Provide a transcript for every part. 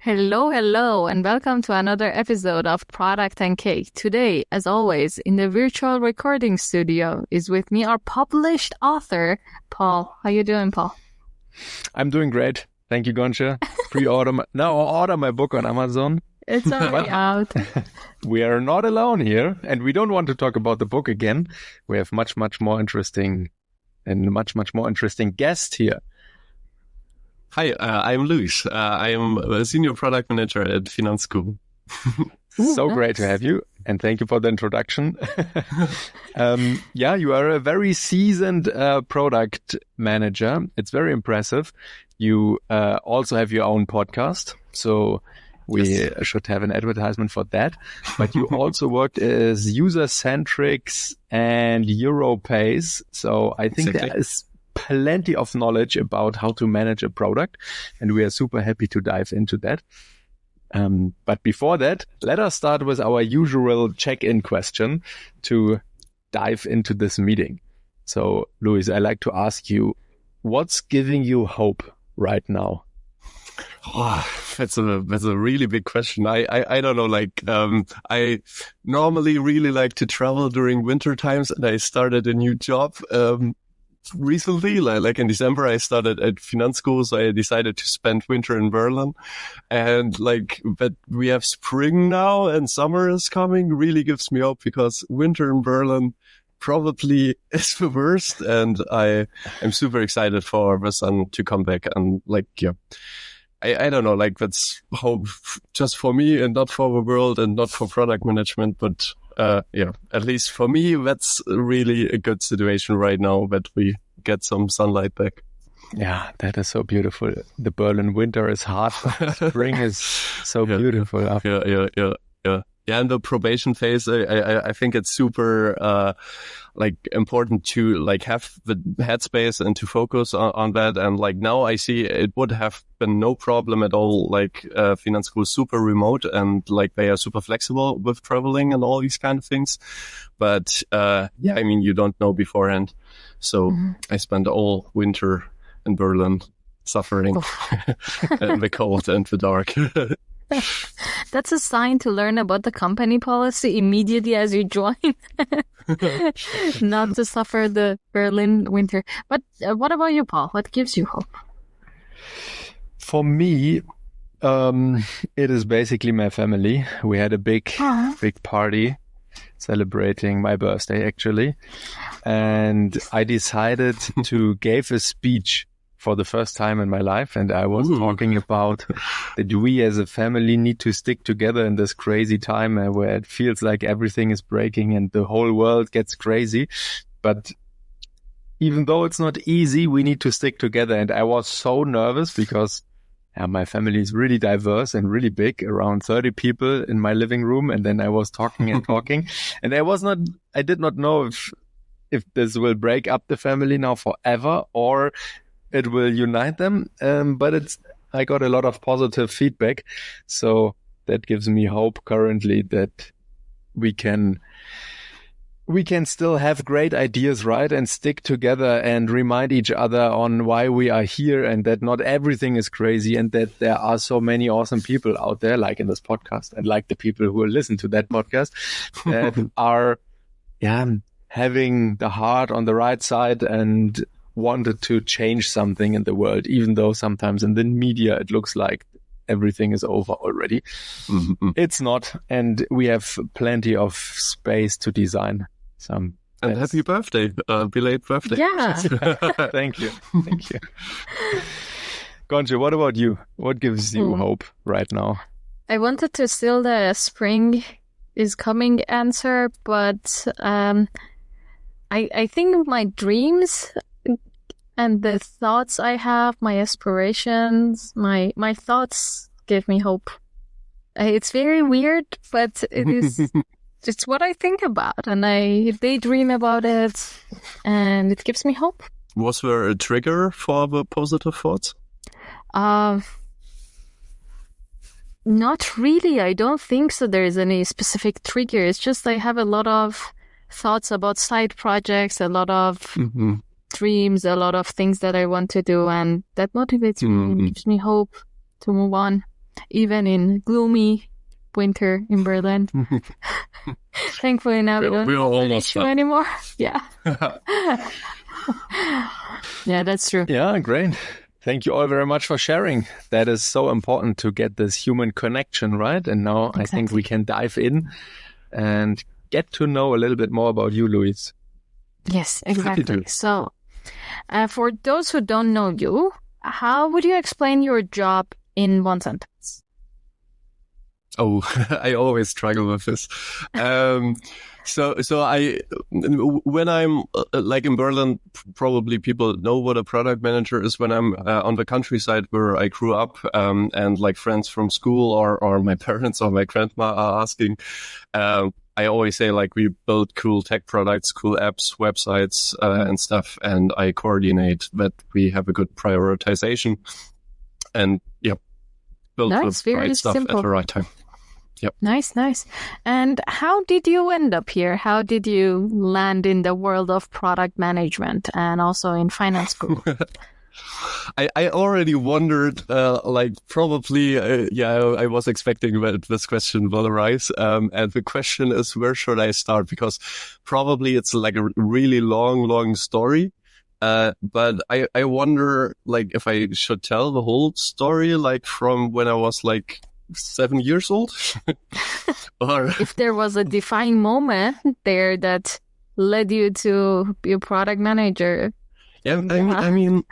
Hello, hello, and welcome to another episode of Product and Cake. Today, as always, in the virtual recording studio is with me our published author, Paul. How you doing, Paul? I'm doing great. Thank you, Goncha. Order my book on Amazon. It's already out. We are not alone here, and we don't want to talk about the book again. We have much more interesting guest here. Hi, I'm Luis. I am a senior product manager at Finanzguru. So great to have you, and thank you for the introduction. You are a very seasoned product manager. It's very impressive. You also have your own podcast, so we should have an advertisement for that. But you also worked as user-centrics and Europace, so I think there is plenty of knowledge about how to manage a product, and we are super happy to dive into that. But before that, let us start with our usual check-in question to dive into this meeting. So, Luis, I like to ask you, what's giving you hope right now? Oh, that's a really big question. I don't know, I normally really like to travel during winter times, and I started a new job recently, like in December. I started at Finanzguru, so I decided to spend winter in Berlin. And but we have spring now and summer is coming, really gives me hope, because winter in Berlin probably is the worst. And I'm super excited for the sun to come back. And I don't know, that's hope just for me and not for the world and not for product management, but at least for me, that's really a good situation right now, that we get some sunlight back. Yeah, that is so beautiful. The Berlin winter is hard, but spring is so beautiful. Yeah, and the probation phase, I think it's super important to have the headspace and to focus on that. And now I see it would have been no problem at all. Finanzguru is super remote, and they are super flexible with traveling and all these kind of things. But you don't know beforehand. So I spent all winter in Berlin suffering in the cold and the dark. That's a sign to learn about the company policy immediately as you join. Not to suffer the Berlin winter. But what about you, Paul? What gives you hope? For me, it is basically my family. We had a big party celebrating my birthday, actually. And I decided to give a speech for the first time in my life. And I was talking about that we as a family need to stick together in this crazy time where it feels like everything is breaking and the whole world gets crazy. But even though it's not easy, we need to stick together. And I was so nervous because my family is really diverse and really big, around 30 people in my living room. And then I was talking and talking, and I did not know if this will break up the family now forever or it will unite them. But I got a lot of positive feedback. So that gives me hope currently that we can still have great ideas, right? And stick together and remind each other on why we are here, and that not everything is crazy, and that there are so many awesome people out there, like in this podcast, and like the people who will listen to that podcast, that are, having the heart on the right side and wanted to change something in the world, even though sometimes in the media it looks like everything is over already. Mm-hmm. It's not, and we have plenty of space to design some. And happy birthday, belated birthday. Yeah. Thank you. Goncha, what about you? What gives you hope right now? I wanted to steal the spring is coming answer, but I think my dreams and the thoughts I have, my aspirations, my thoughts give me hope. It's very weird, but it is. It's what I think about, and I daydream about it, and it gives me hope. Was there a trigger for the positive thoughts? Not really. I don't think so. There is any specific trigger. It's just I have a lot of thoughts about side projects, a lot of dreams, a lot of things that I want to do, and that motivates me and gives me hope to move on. even in gloomy winter in Berlin. Thankfully now we don't we're have that almost issue done. anymore. Yeah. Yeah, that's true. Yeah, great. Thank you all very much for sharing. That is so important to get this human connection, right? And now I think we can dive in and get to know a little bit more about you, Luis. Yes, Happy exactly. to. So, for those who don't know you, how would you explain your job in one sentence? Oh, I always struggle with this. So when I'm like in Berlin, probably people know what a product manager is. When I'm on the countryside where I grew up, and like friends from school or my parents or my grandma are asking, I always say like we build cool tech products, cool apps, websites, and stuff, and I coordinate that we have a good prioritization and build Nice, the very right stuff simple. at the right time. Yep. Nice. And how did you end up here? How did you land in the world of product management and also in Finanzguru? I already wondered, like probably, I was expecting that this question will arise. And the question is, where should I start? Because probably it's like a really long story. But I wonder, like, if I should tell the whole story, like from when I was like 7 years old, or If there was a defining moment there that led you to be a product manager. yeah, I mean,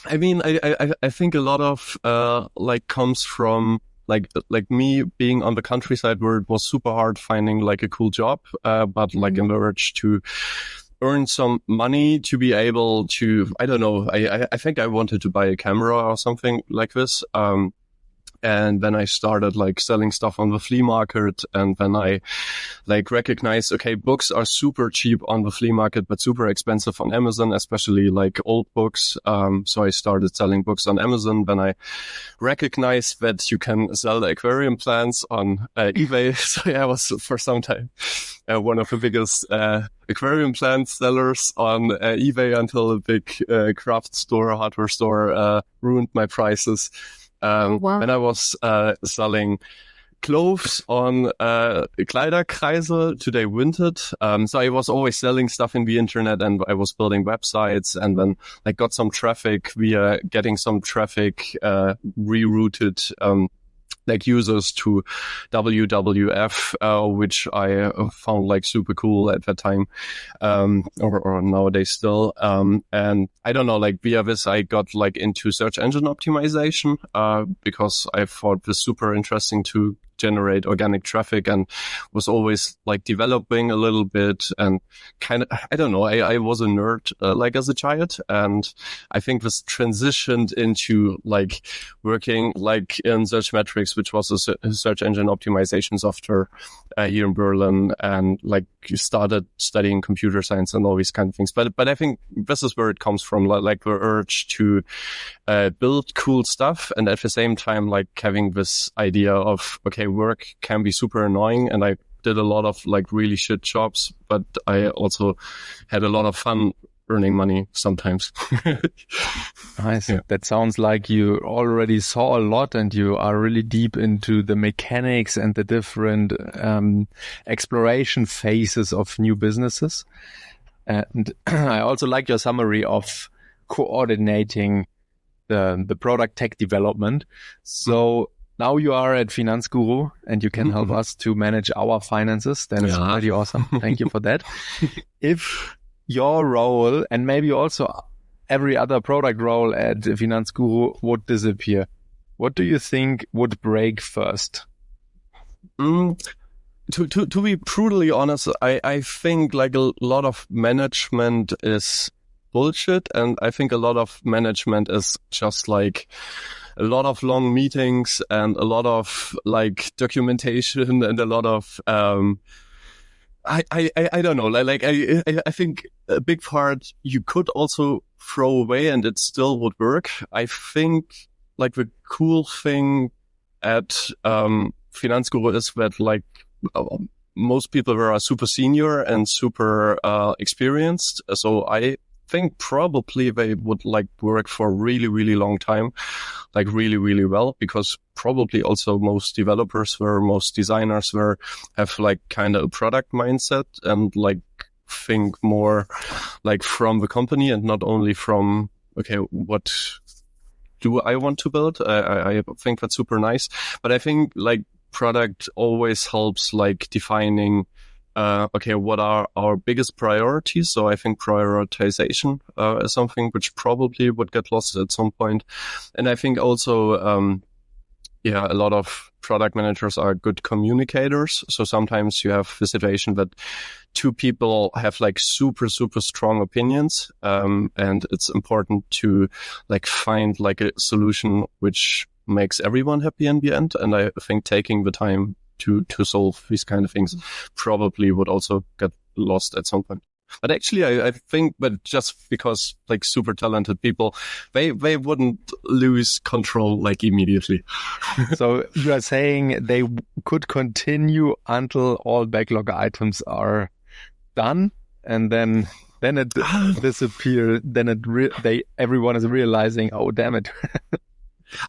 I think a lot of like comes from like me being on the countryside where it was super hard finding like a cool job, but like in the urge to earn some money to be able to, I don't know, I think I wanted to buy a camera or something like this. And then I started like selling stuff on the flea market. And then I like recognized, okay, books are super cheap on the flea market, but super expensive on Amazon, especially like old books. So I started selling books on Amazon. Then I recognized that you can sell the aquarium plants on eBay. So I was for some time one of the biggest aquarium plant sellers on eBay until a big craft store, hardware store ruined my prices. Wow. When I was selling clothes on Kleiderkreise, Today Vinted. So I was always selling stuff in the internet, and I was building websites, and then I got some traffic via getting some traffic rerouted like users to WWF, which I found like super cool at that time, or nowadays still. And I don't know, like via this, I got like into search engine optimization, because I thought this super interesting to generate organic traffic, and was always like developing a little bit and kind of, I don't know, I was a nerd, like as a child. And I think this transitioned into like working like in Search Metrics, which was a search engine optimization software here in Berlin, and like started studying computer science and all these kind of things. But I think this is where it comes from, like the urge to build cool stuff, and at the same time like having this idea of, okay, work can be super annoying, and I did a lot of like really shit jobs, but I also had a lot of fun earning money sometimes. Nice. Yeah. That sounds like you already saw a lot, and you are really deep into the mechanics and the different exploration phases of new businesses. And I also like your summary of coordinating the product tech development. So now you are at Finanzguru, and you can help us to manage our finances. That is pretty awesome. Thank you for that. If your role, and maybe also every other product role at Finanzguru, would disappear, what do you think would break first? To be brutally honest, I think like a lot of management is bullshit, and I think a lot of management is just like a lot of long meetings and a lot of like documentation and a lot of I don't know, like I think a big part you could also throw away and it still would work. I think like the cool thing at Finanzguru is that like most people were super senior and super experienced. So I think probably they would like work for a really, really long time, like really, really well, because probably also most developers most designers have like kind of a product mindset and like think more like from the company and not only from, okay, what do I want to build? I think that's super nice. But I think like product always helps like defining, okay, what are our biggest priorities? So I think prioritization is something which probably would get lost at some point. And I think also, a lot of product managers are good communicators. So sometimes you have the situation that two people have like super, super strong opinions. And it's important to like find like a solution which makes everyone happy in the end. And I think taking the time to solve these kind of things probably would also get lost at some point. But actually, I think that just because like super talented people, they wouldn't lose control like immediately. So you are saying they could continue until all backlog items are done, and then it disappears. Then everyone is realizing, oh damn it.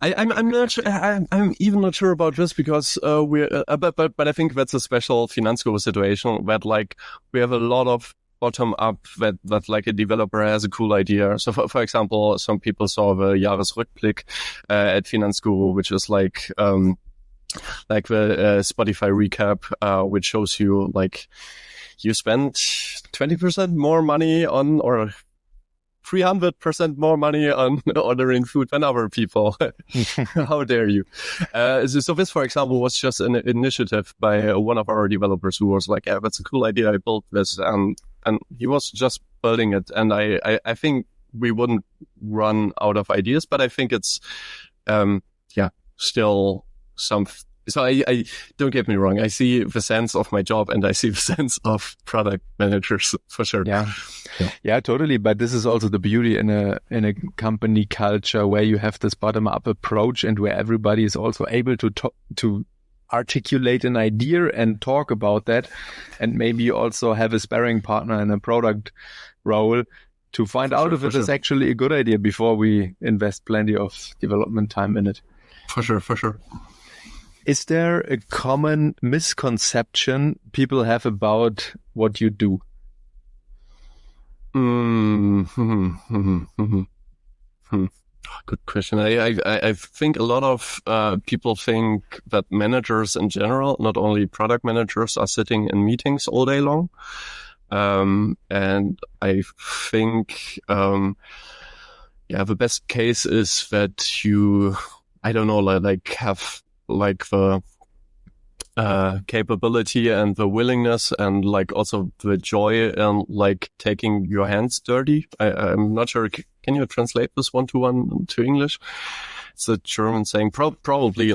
I'm not sure. I'm even not sure about this because but I think that's a special Finanzguru situation that like we have a lot of bottom up that like a developer has a cool idea. So for example, some people saw the Jahresrückblick at Finanzguru, which is like the Spotify recap, which shows you like you spent 20% more money on, or 300% more money on ordering food than other people. How dare you? So this, for example, was just an initiative by one of our developers who was like, yeah, that's a cool idea. I built this. And he was just building it. And I think we wouldn't run out of ideas, but I think it's, still some. So I don't get me wrong. I see the sense of my job and I see the sense of product managers for sure. Yeah, totally. But this is also the beauty in a company culture where you have this bottom up approach and where everybody is also able to articulate an idea and talk about that, and maybe also have a sparring partner in a product role to find out if it is actually a good idea before we invest plenty of development time in it. For sure. Is there a common misconception people have about what you do? Good question. I think a lot of people think that managers in general, not only product managers, are sitting in meetings all day long. And I think, the best case is that you, I don't know, like have like the capability and the willingness and like also the joy and like taking your hands dirty. I'm not sure. Can you translate this one-to-one to English? It's a German saying, probably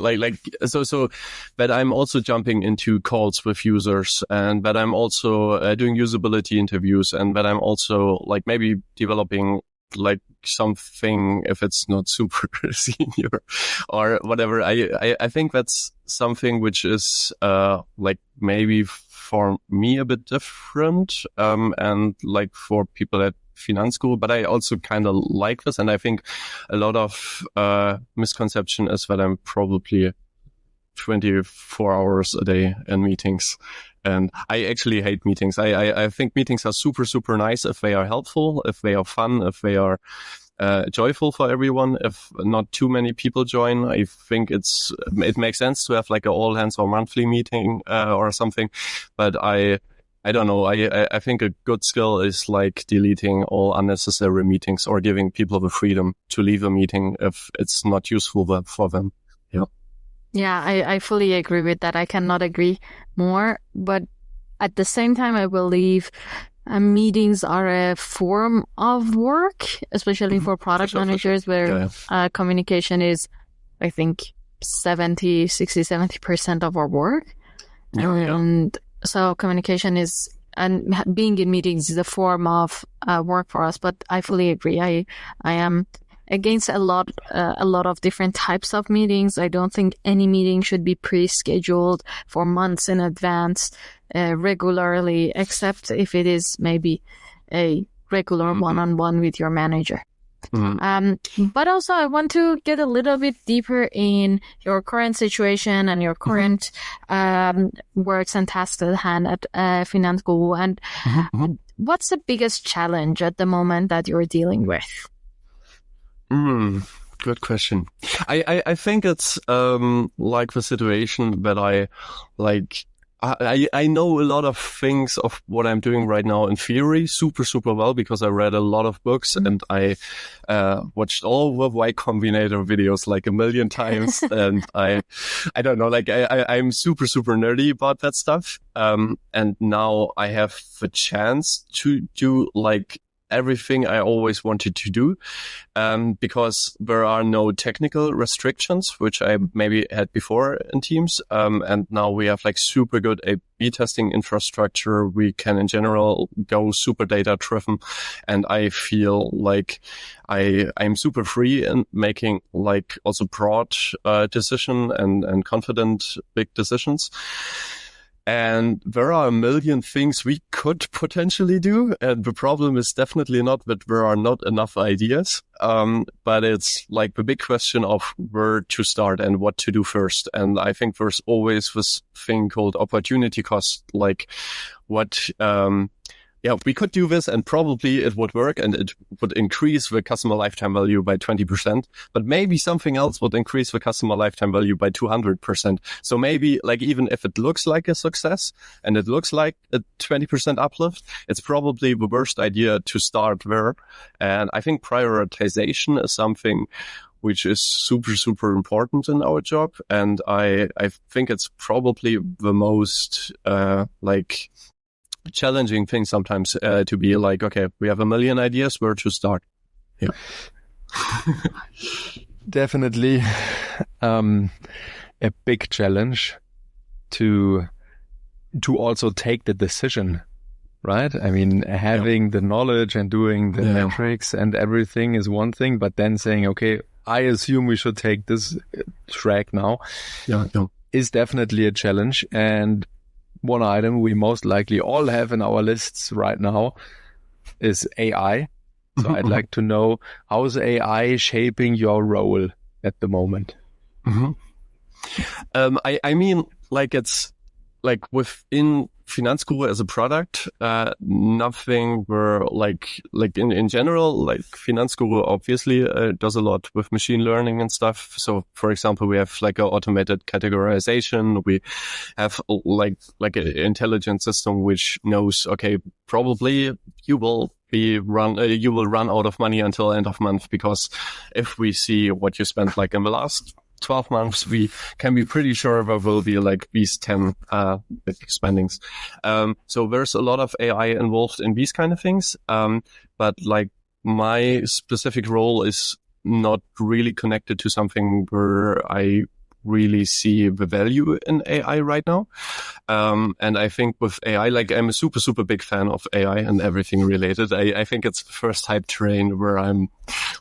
so that I'm also jumping into calls with users and that I'm also doing usability interviews and that I'm also like maybe developing like something if it's not super senior or whatever. I think that's something which is like maybe for me a bit different and like for people at Finanzguru, but I also kind of like this, and I think a lot of misconception is that I'm probably 24 hours a day in meetings. And I actually hate meetings. I think meetings are super, super nice if they are helpful, if they are fun, if they are joyful for everyone. If not too many people join, I think it makes sense to have like a all hands or monthly meeting or something. But I don't know. I think a good skill is like deleting all unnecessary meetings or giving people the freedom to leave a meeting if it's not useful for them. Yeah. Yeah, I fully agree with that. I cannot agree more. But at the same time, I believe meetings are a form of work, especially for product managers, where communication is, I think, 70% of our work. And so communication is, and being in meetings is a form of work for us. But I fully agree. I am against a lot of different types of meetings. I don't think any meeting should be pre-scheduled for months in advance regularly, except if it is maybe a regular one-on-one with your manager. Mm-hmm. But also I want to get a little bit deeper in your current situation and your current works and tasks at hand at Finanzguru. And what's the biggest challenge at the moment that you're dealing with? Good question. I think it's like the situation that I know a lot of things of what I'm doing right now in theory super well because I read a lot of books and I watched all the Y Combinator videos like a million times and I don't know, like I'm super nerdy about that stuff. And now I have the chance to do like everything I always wanted to do, because there are no technical restrictions, which I maybe had before in Teams. And now we have like super good A/B testing infrastructure. We can in general go super data driven. And I feel like I'm super free in making like also broad, decision and confident big decisions. And there are a million things we could potentially do. And the problem is definitely not that there are not enough ideas. But it's like the big question of where to start and what to do first. And I think there's always this thing called opportunity cost, like what, we could do this and probably it would work and it would increase the customer lifetime value by 20%, but maybe something else would increase the customer lifetime value by 200%. So maybe like even if it looks like a success and it looks like a 20% uplift, it's probably the worst idea to start there. And I think prioritization is something which is super important in our job. And I think it's probably the most, challenging thing sometimes to be like, okay, we have a million ideas, where to start? Yeah. Definitely a big challenge to also take the decision, right? I mean, having the knowledge and doing the metrics and everything is one thing, but then saying, okay, I assume we should take this track now is definitely a challenge. And one item we most likely all have in our lists right now is AI. So I'd like to know, how's AI shaping your role at the moment? I mean, like it's like within Finanzguru as a product, nothing where like in general, like Finanzguru obviously does a lot with machine learning and stuff. So for example, we have like an automated categorization. We have like an intelligent system which knows, okay, probably you will run out of money until end of month, because if we see what you spent like in the last 12 months, we can be pretty sure there will be like these 10 spendings. So there's a lot of AI involved in these kind of things. But like my specific role is not really connected to something where I really see the value in AI right now. And I think with AI, like I'm a super big fan of AI and everything related. I think it's the first hype train where I'm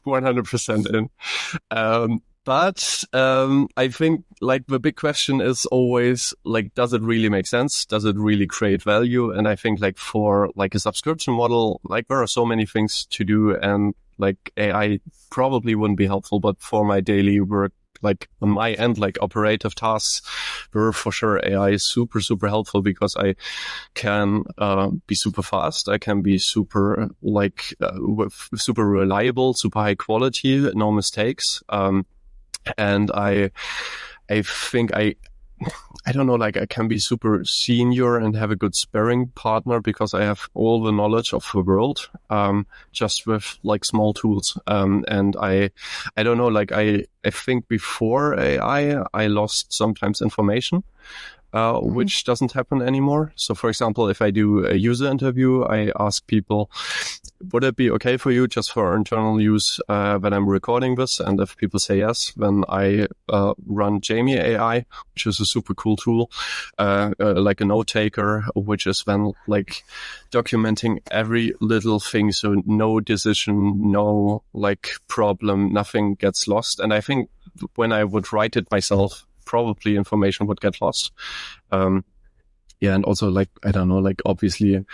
100% in. But I think like the big question is always like, does it really make sense? Does it really create value? And I think like for like a subscription model, like there are so many things to do, and like AI probably wouldn't be helpful, but for my daily work, like on my end, like operative tasks, where for sure AI is super helpful, because I can be super fast. I can be super super reliable, super high quality, no mistakes. And I think I don't know, like I can be super senior and have a good sparring partner, because I have all the knowledge of the world, just with like small tools. And I don't know, like I think before AI, I lost sometimes information, which doesn't happen anymore. So for example, if I do a user interview, I ask people, would it be okay for you just for internal use when I'm recording this? And if people say yes, then I run Jamie AI, which is a super cool tool, like a note taker, which is then like documenting every little thing. So no decision, no like problem, nothing gets lost. And I think when I would write it myself, probably information would get lost. Yeah, and also like, I don't know, like obviously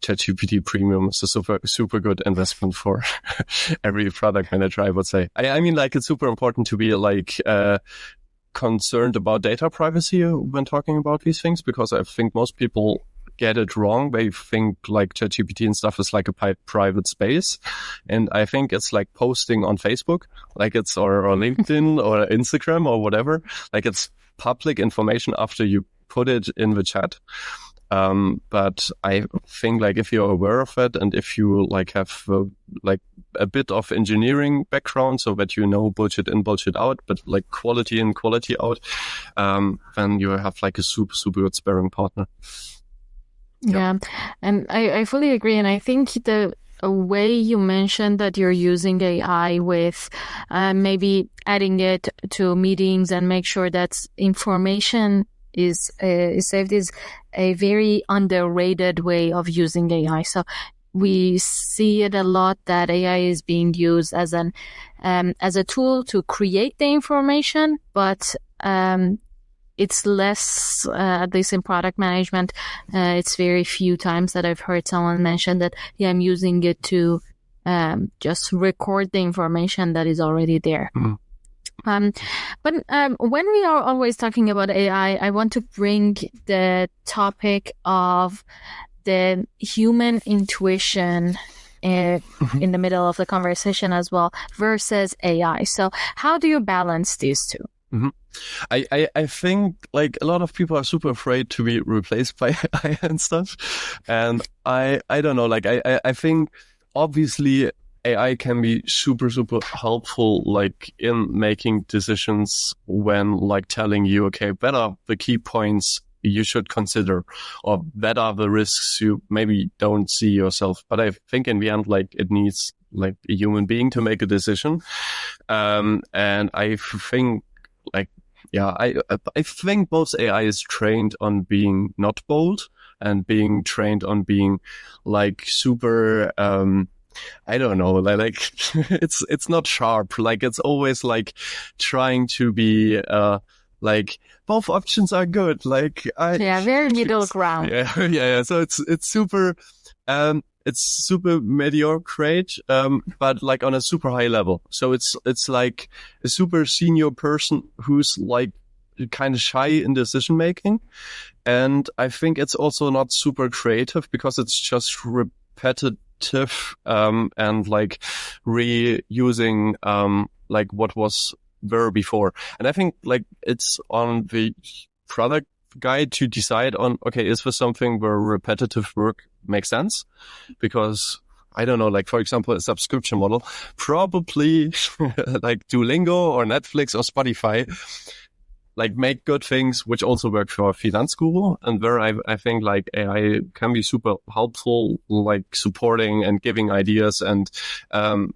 ChatGPT Premium is a super good investment for every product manager, I would say. I mean, like it's super important to be like, concerned about data privacy when talking about these things, because I think most people get it wrong. They think like ChatGPT and stuff is like a private space. And I think it's like posting on Facebook, like it's, or LinkedIn or Instagram or whatever. Like it's public information after you put it in the chat. But I think like if you're aware of it and if you like have like a bit of engineering background so that you know bullshit in, bullshit out, but like quality in, quality out, then you have like a super good sparring partner. Yeah, and I fully agree. And I think the way you mentioned that you're using AI with maybe adding it to meetings and make sure that information is saved is a very underrated way of using AI. So we see it a lot that AI is being used as a tool to create the information, but it's less, at least in product management, it's very few times that I've heard someone mention that, yeah, I'm using it to just record the information that is already there. Mm-hmm. But when we are always talking about AI, I want to bring the topic of the human intuition in the middle of the conversation as well versus AI. So how do you balance these two? Mm-hmm. I think like a lot of people are super afraid to be replaced by AI and stuff. And I don't know, like I think obviously AI can be super helpful, like in making decisions when like telling you, okay, that are the key points you should consider, or that are the risks you maybe don't see yourself. But I think in the end, like it needs like a human being to make a decision. And I think like, yeah, I think both AI is trained on being not bold and being trained on being like super, I don't know, like it's not sharp. Like it's always like trying to be, like both options are good. Like very middle ground. Yeah. So it's super, it's super mediocre, but like on a super high level. So it's like a super senior person who's like kind of shy in decision making. And I think it's also not super creative because it's just repetitive, and like reusing, like what was there before. And I think like it's on the product guy to decide on, okay, is this something where repetitive work makes sense? Because I don't know, like for example, a subscription model, probably like Duolingo or Netflix or Spotify, like make good things, which also work for Finanzguru, and where I think like AI can be super helpful, like supporting and giving ideas and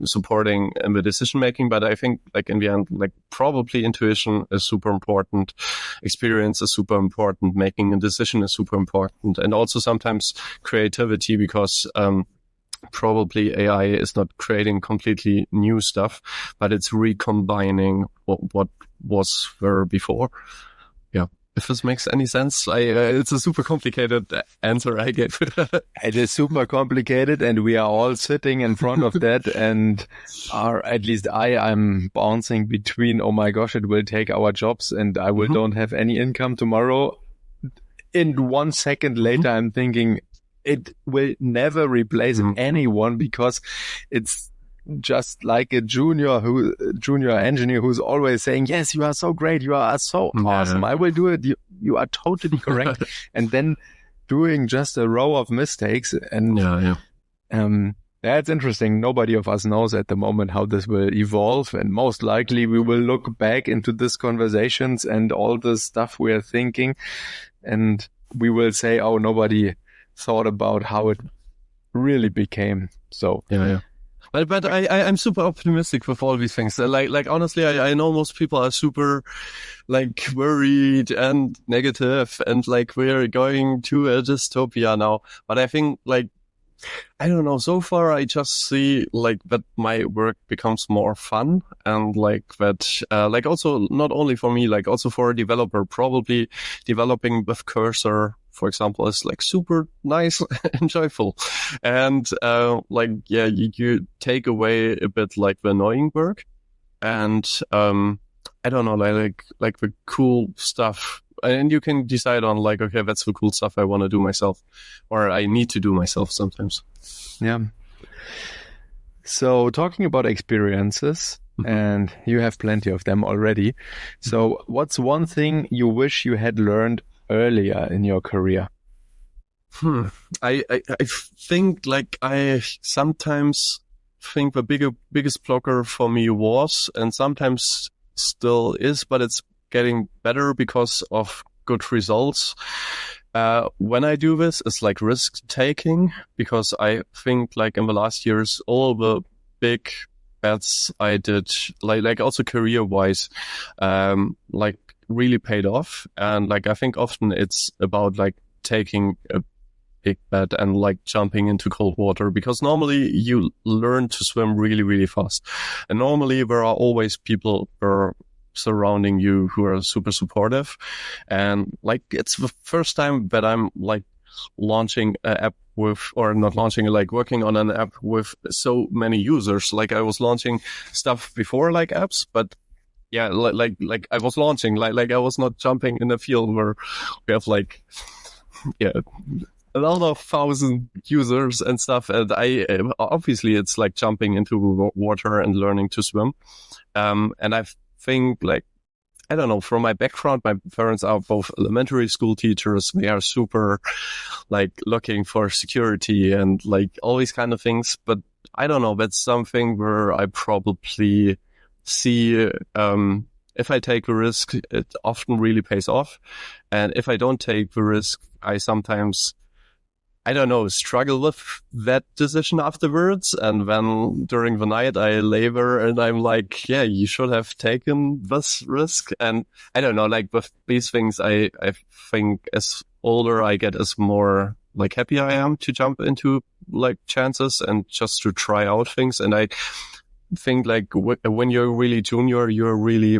supporting in the decision making. But I think like in the end, like probably intuition is super important, experience is super important, making a decision is super important, and also sometimes creativity, because probably AI is not creating completely new stuff, but it's recombining what was there before. Yeah. If this makes any sense, it's a super complicated answer I gave. It is super complicated, and we are all sitting in front of that and at least I'm bouncing between, oh my gosh, it will take our jobs and I will don't have any income tomorrow. In 1 second later, I'm thinking it will never replace anyone, because it's just like a junior engineer who's always saying, yes, you are so great. You are so awesome. I will do it. You are totally correct. And then doing just a row of mistakes. And it's interesting. Nobody of us knows at the moment how this will evolve. And most likely we will look back into these conversations and all the stuff we are thinking, and we will say, oh, nobody thought about how it really became. So But I'm super optimistic with all these things. Like honestly, I know most people are super like worried and negative and like we're going to a dystopia now. But I think like, I don't know, so far I just see like that my work becomes more fun, and like that, like also not only for me, like also for a developer, probably developing with Cursor for example, is like super nice and joyful. And, you take away a bit like the annoying work and, I don't know, like the cool stuff. And you can decide on like, okay, that's the cool stuff I want to do myself, or I need to do myself sometimes. Yeah. So talking about experiences, and you have plenty of them already. So what's one thing you wish you had learned earlier in your career? I think like I sometimes think the biggest blocker for me was, and sometimes still is, but it's getting better because of good results. When I do this, it's like risk taking, because I think like in the last years, all the big bets I did, like also career wise, like really paid off. And like, I think often it's about like taking a big bet and like jumping into cold water, because normally you learn to swim really, really fast. And normally there are always people surrounding you who are super supportive. And like, it's the first time that I'm like launching an app with, or not launching, like working on an app with so many users. Like I was launching stuff before, like apps, but yeah, like I was launching, like I was not jumping in a field where we have like, yeah, a lot of 1,000 users and stuff. And obviously it's like jumping into water and learning to swim. And I think like, I don't know, from my background, my parents are both elementary school teachers. They are super like looking for security and like all these kind of things. But I don't know, that's something where I probably see, if I take a risk, it often really pays off. And if I don't take the risk, I sometimes, I don't know, struggle with that decision afterwards. And then during the night, I labor and I'm like, yeah, you should have taken this risk. And I don't know, like with these things, I think as older I get, as more like happy I am to jump into like chances and just to try out things. And I think like when you're really junior, you're really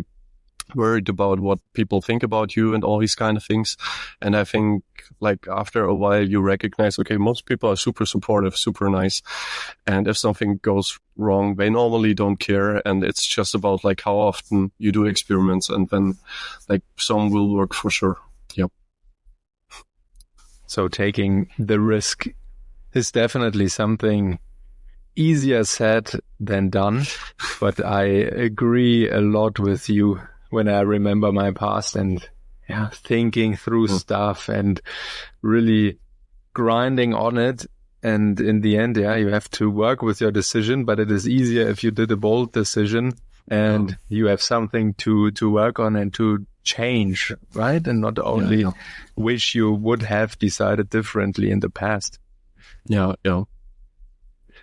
worried about what people think about you and all these kind of things. And I think like after a while you recognize, okay, most people are super supportive, super nice. And if something goes wrong, they normally don't care. And it's just about like how often you do experiments, and then like some will work for sure. Yep. So taking the risk is definitely something easier said than done, but I agree a lot with you when I remember my past and thinking through stuff and really grinding on it. And in the end, you have to work with your decision, but it is easier if you did a bold decision and you have something to work on and to change, right? And not only wish you would have decided differently in the past. Yeah.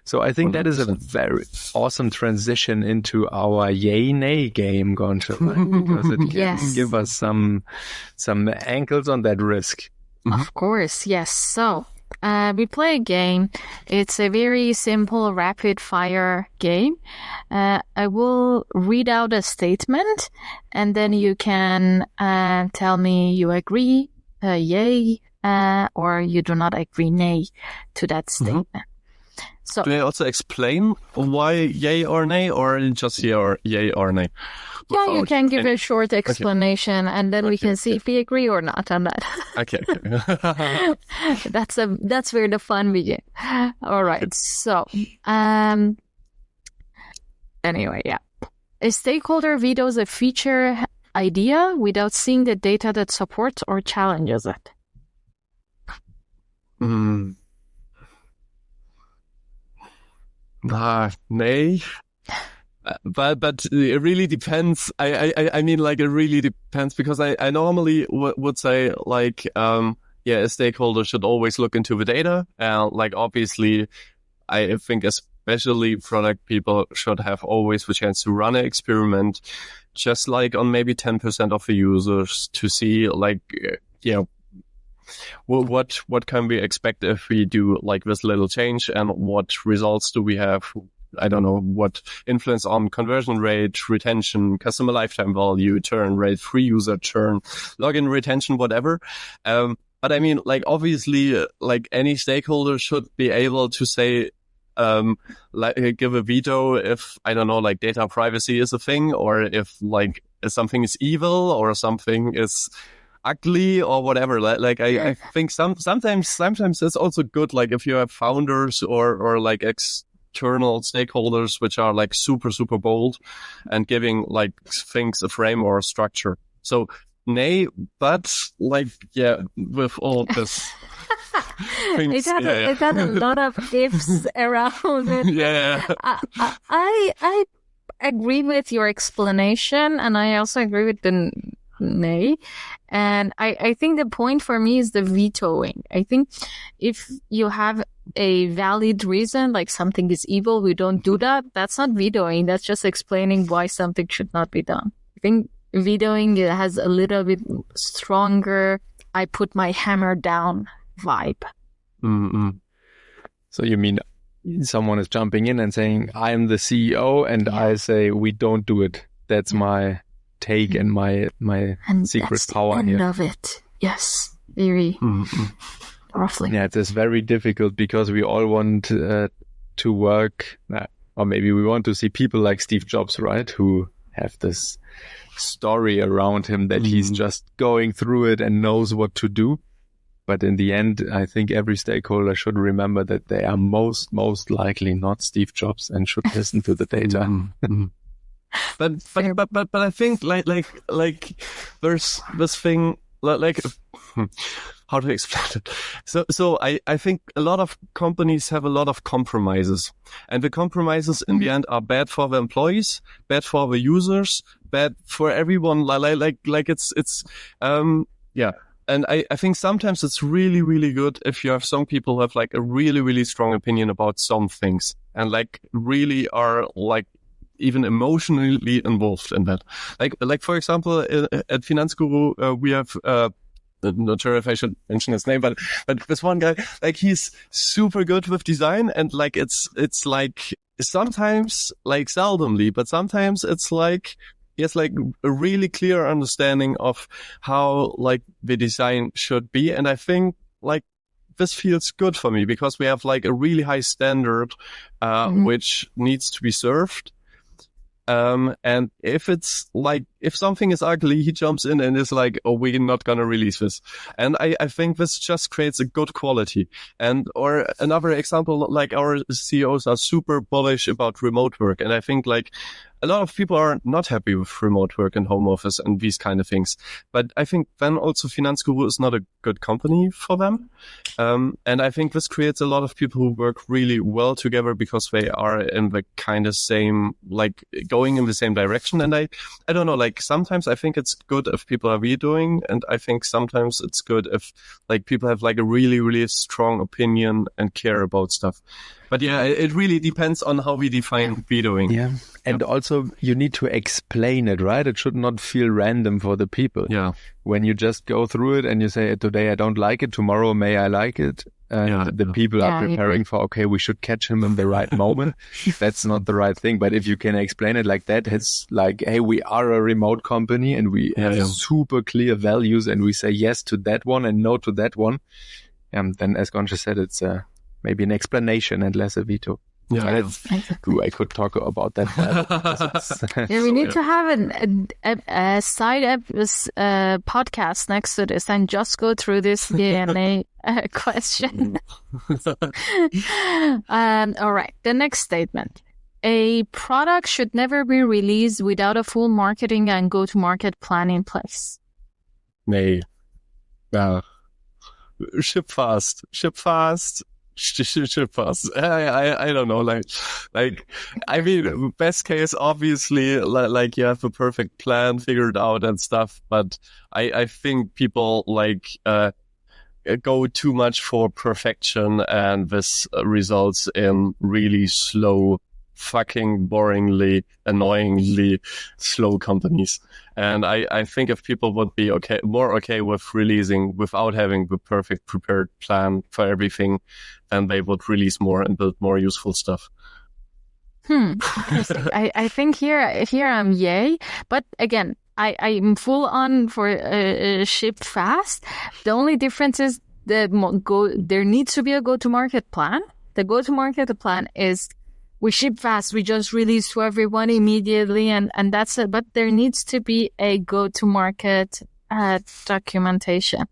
So I think that is a very awesome transition into our yay nay game, Goncha, right? Because it can give us some angles on that risk. Of course, yes. So we play a game. It's a very simple rapid fire game. I will read out a statement, and then you can tell me you agree, yay, or you do not agree, nay, to that statement. So, do I also explain why yay or nay, or just yay or nay? Yeah, you can give a short explanation, and then we can see if we agree or not on that. Okay. That's where the fun begins. All right. So, anyway, a stakeholder vetoes a feature idea without seeing the data that supports or challenges it. Nay. But it really depends. I mean, like, it really depends, because I normally would say, like, a stakeholder should always look into the data. Like, obviously, I think especially product people should have always the chance to run an experiment, just like on maybe 10% of the users, to see, like, what can we expect if we do like this little change, and what results do we have? I don't know, what influence on conversion rate, retention, customer lifetime value, churn rate, free user churn, login retention, whatever. But I mean, like, obviously, like any stakeholder should be able to say, like give a veto if, I don't know, like data privacy is a thing, or if like something is evil or something is ugly or whatever. Like I think sometimes it's also good, like if you have founders or like external stakeholders which are like super bold and giving like things a frame or a structure. So nay, but like, yeah, with all this things, it had a lot of ifs around it. Yeah. I agree with your explanation, and I also agree with the nay. And I think the point for me is the vetoing. I think if you have a valid reason, like something is evil, we don't do that, that's not vetoing. That's just explaining why something should not be done. I think vetoing has a little bit stronger, I put my hammer down vibe. Mm-hmm. So you mean someone is jumping in and saying, I'm the CEO, and I say, we don't do it. That's my take and my secret that's power the end here. of it. Yes, very roughly. Yeah, it is very difficult because we all want to work, or maybe we want to see people like Steve Jobs, right? Who have this story around him that he's just going through it and knows what to do. But in the end, I think every stakeholder should remember that they are most likely not Steve Jobs and should listen to the data. But I think like there's this thing like how to explain it. So I think a lot of companies have a lot of compromises, and the compromises in the end are bad for the employees, bad for the users, bad for everyone. Like it's yeah. And I think sometimes it's really good if you have some people who have like a really strong opinion about some things and like really are like even emotionally involved in that. Like for example, at Finanzguru, we have, not sure if I should mention his name, but this one guy, like he's super good with design, and like it's like sometimes like seldomly, but sometimes it's like, he has like a really clear understanding of how like the design should be. And I think like this feels good for me because we have like a really high standard, which needs to be served. And if it's like, if something is ugly, he jumps in and is like, oh, we're not going to release this. And I think this just creates a good quality. And, or another example, like our CEOs are super bullish about remote work. And I think like a lot of people are not happy with remote work and home office and these kind of things. But I think then also Finanzguru is not a good company for them. And I think this creates a lot of people who work really well together because they are in the kind of same, like going in the same direction. And I don't know, like sometimes I think it's good if people are vetoing, and I think sometimes it's good if like people have like a really strong opinion and care about stuff. But yeah, it really depends on how we define vetoing. Yeah. And also you need to explain it, right? It should not feel random for the people. Yeah. When you just go through it and you say, today I don't like it, tomorrow may I like it. And the people are preparing for, okay, we should catch him in the right moment. That's not the right thing. But if you can explain it like that, it's like, hey, we are a remote company and we have super clear values and we say yes to that one and no to that one. Then as Gonja said, it's maybe an explanation and less a veto. Yeah, I could talk about that. Yeah, we need to have a side podcast next to this and just go through this DNA question. All right, the next statement. A product should never be released without a full marketing and go-to-market plan in place. Nee. Ja. Ship fast. I don't know, like, I mean, best case, obviously, like you have a perfect plan figured out and stuff, but I think people like, go too much for perfection, and this results in really slow, fucking boringly, annoyingly slow companies. And I think if people would be more okay with releasing without having the perfect prepared plan for everything, then they would release more and build more useful stuff. Interesting. I think here I'm yay, but again, I'm full on for ship fast. The only difference is there needs to be a go-to-market plan. The go-to-market plan is we ship fast, we just release to everyone immediately, and that's it. But there needs to be a go-to-market documentation.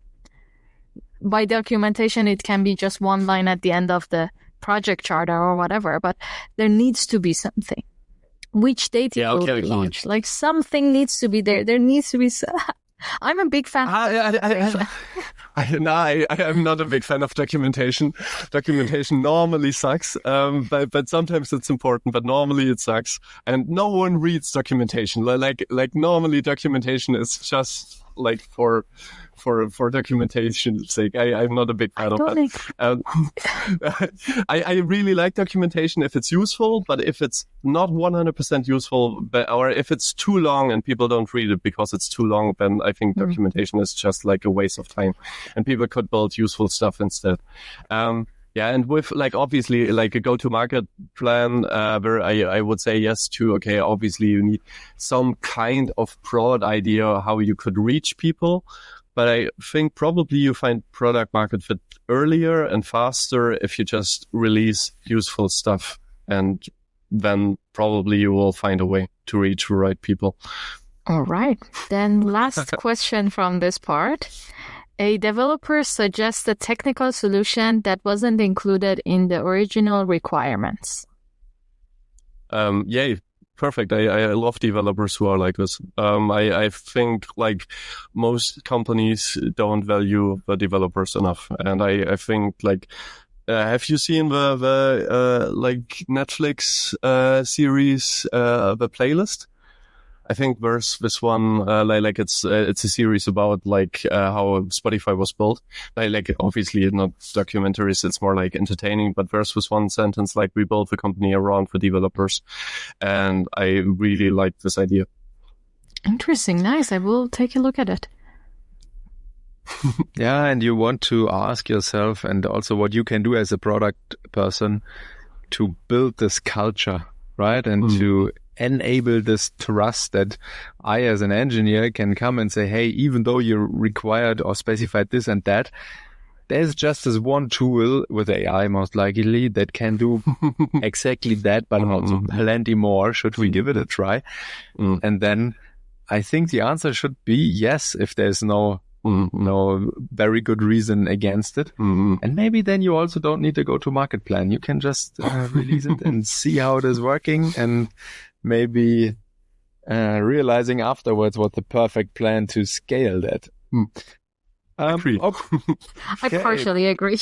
By documentation, it can be just one line at the end of the project charter or whatever, but there needs to be something. Which date it will be launched? Like something needs to be there. There needs to be. I'm a big fan. I'm not a big fan of documentation. Documentation normally sucks, but sometimes it's important. But normally it sucks, and no one reads documentation. Like normally documentation is just like for documentation's sake. I'm not a big fan of that. I really like documentation if it's useful, but if it's not 100% useful, or if it's too long and people don't read it because it's too long, then I think documentation is just like a waste of time, and people could build useful stuff instead. Yeah, and with like obviously like a go-to-market plan, where I would say yes to, okay, obviously you need some kind of broad idea how you could reach people. But I think probably you find product market fit earlier and faster if you just release useful stuff, and then probably you will find a way to reach the right people. All right. Then last question from this part. A developer suggests a technical solution that wasn't included in the original requirements. Yay. Perfect. I love developers who are like this. I think like most companies don't value the developers enough. And I think like, have you seen the like Netflix, series, The Playlist? I think there's this one, like it's a series about like, how Spotify was built. Like obviously not documentaries, it's more like entertaining, but there's this one sentence, like we built the company around the developers. And I really like this idea. Interesting. Nice. I will take a look at it. Yeah. And you want to ask yourself, and also what you can do as a product person to build this culture, right? And to enable this trust that I, as an engineer, can come and say, hey, even though you required or specified this and that, there's just this one tool with AI, most likely, that can do exactly that, but also plenty more. Should we give it a try? And then I think the answer should be yes, if there's no very good reason against it. And maybe then you also don't need a go-to-market plan. You can just release it and see how it is working, and maybe realizing afterwards what the perfect plan to scale that. Agree. I partially agree.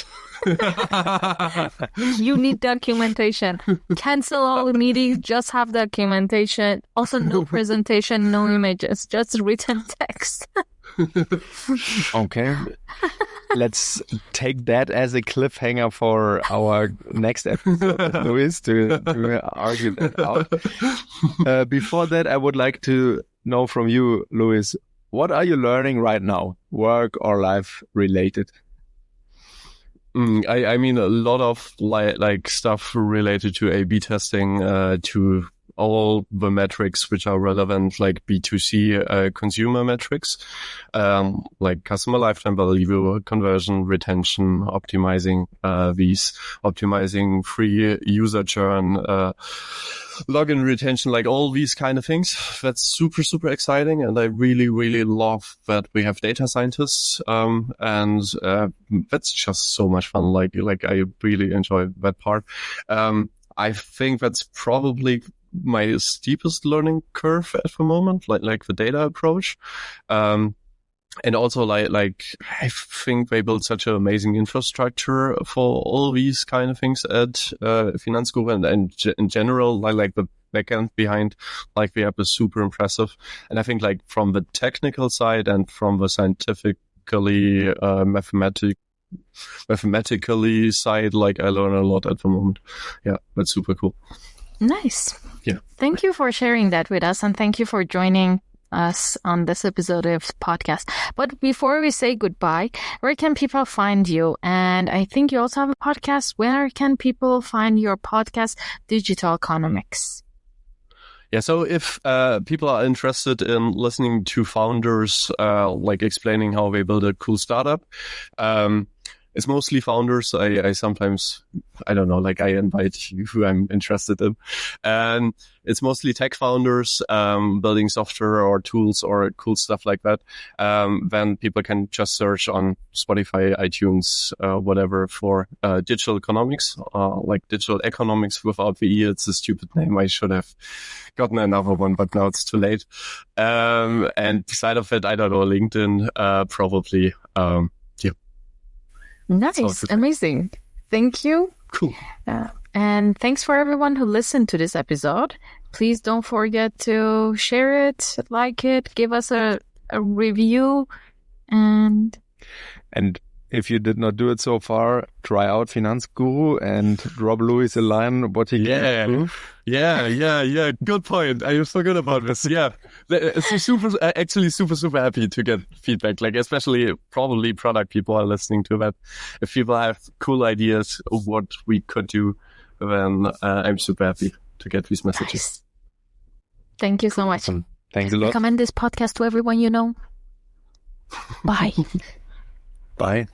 You need documentation. Cancel all the meetings, just have documentation. Also, no presentation, no images, just written text. Okay. Let's take that as a cliffhanger for our next episode, Luis, to argue that out. Before that, I would like to know from you, Luis, what are you learning right now, work or life related? I mean, a lot of like stuff related to A/B testing, to all the metrics which are relevant, like B2C consumer metrics, like customer lifetime value, conversion, retention, optimizing these, optimizing free user churn, login retention, like all these kind of things. That's super, super exciting. And I really, really love that we have data scientists. And that's just so much fun. Like I really enjoy that part. I think that's probably my steepest learning curve at the moment, like the data approach. And also like I think they built such an amazing infrastructure for all these kind of things at Finanzguru, and in general, like the backend behind like the app is super impressive. And I think like from the technical side and from the scientifically mathematically side, like I learn a lot at the moment. Yeah, that's super cool. Nice. Yeah. Thank you for sharing that with us, and thank you for joining us on this episode of podcast. But before we say goodbye, where can people find you? And I think you also have a podcast. Where can people find your podcast, Digital Economics? Yeah, so if people are interested in listening to founders like explaining how they build a cool startup, it's mostly founders. I sometimes, I don't know, like I invite you who I'm interested in. And it's mostly tech founders building software or tools or cool stuff like that. Then people can just search on Spotify, iTunes, whatever for digital economics, like digital economics without the E. It's a stupid name. I should have gotten another one, but now it's too late. And beside of it, I don't know, LinkedIn, probably. Yeah. Nice. Amazing. Thank you. Cool. And thanks for everyone who listened to this episode. Please don't forget to share it, like it, give us a review. And if you did not do it so far, try out Finanzguru and drop Louis a line what he can do. Yeah. Good point. I forgot about this. Yeah. Actually super happy to get feedback. Like, especially probably product people are listening to that. If people have cool ideas of what we could do, then I'm super happy to get these messages. Nice. Thank you so much. Thanks a lot. Recommend this podcast to everyone you know. Bye. Bye.